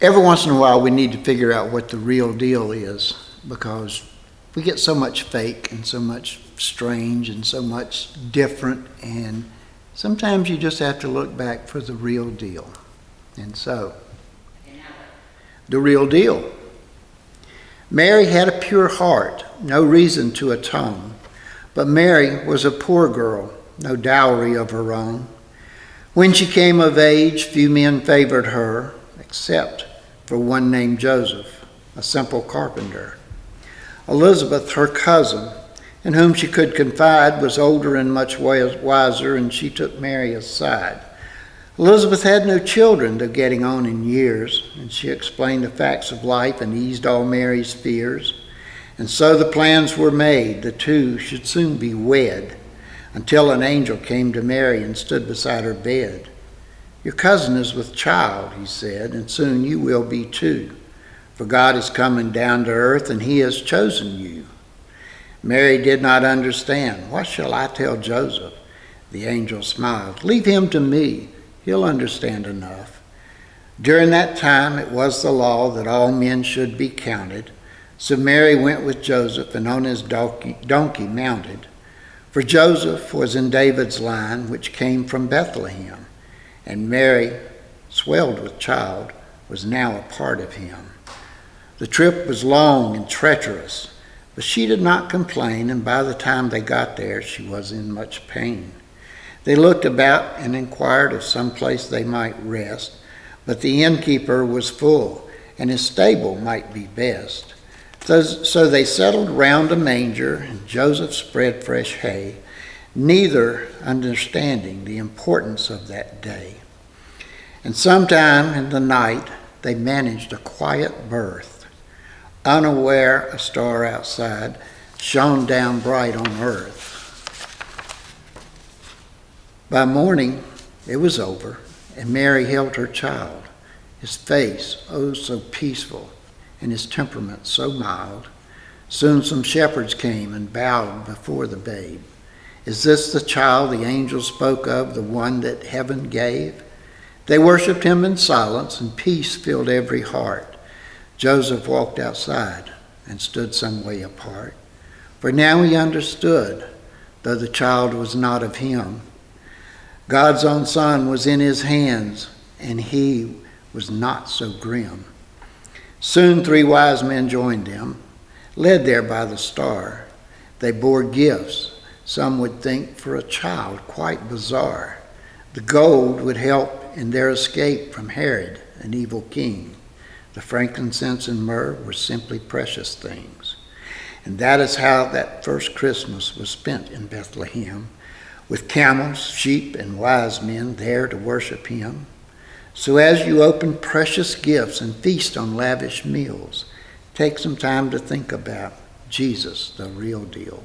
Every once in a while we need to figure out what the real deal is, because we get so much fake and so much strange and so much different, and sometimes you just have to look back for the real deal. And so, the real deal. Mary had a pure heart, no reason to atone, but Mary was a poor girl, no dowry of her own. When she came of age, few men favored her, except for one named Joseph, a simple carpenter. Elizabeth, her cousin, in whom she could confide, was older and much wiser, and she took Mary aside. Elizabeth had no children, though getting on in years, and she explained the facts of life and eased all Mary's fears. And so the plans were made, the two should soon be wed, until an angel came to Mary and stood beside her bed. Your cousin is with child, he said, and soon you will be too, for God is coming down to earth, and he has chosen you. Mary did not understand. What shall I tell Joseph? The angel smiled. Leave him to me. He'll understand enough. During that time, it was the law that all men should be counted. So Mary went with Joseph, and on his donkey mounted. For Joseph was in David's line, which came from Bethlehem. And Mary, swelled with child, was now a part of him. The trip was long and treacherous, but she did not complain, and by the time they got there, she was in much pain. They looked about and inquired of some place they might rest, but the innkeeper was full, and his stable might be best. So they settled round a manger, and Joseph spread fresh hay, neither understanding the importance of that day. And sometime in the night they managed a quiet birth, unaware a star outside shone down bright on earth. By morning, it was over, and Mary held her child, his face, oh, so peaceful, and his temperament so mild. Soon some shepherds came and bowed before the babe. Is this the child the angel spoke of, the one that heaven gave? They worshipped him in silence, and peace filled every heart. Joseph walked outside and stood some way apart. For now he understood, though the child was not of him, God's own son was in his hands, and he was not so grim. Soon 3 wise men joined them, led there by the star. They bore gifts, some would think for a child, quite bizarre. The gold would help in their escape from Herod, an evil king. The frankincense and myrrh were simply precious things. And that is how that first Christmas was spent in Bethlehem, with camels, sheep, and wise men there to worship him. So as you open precious gifts and feast on lavish meals, take some time to think about Jesus, the real deal.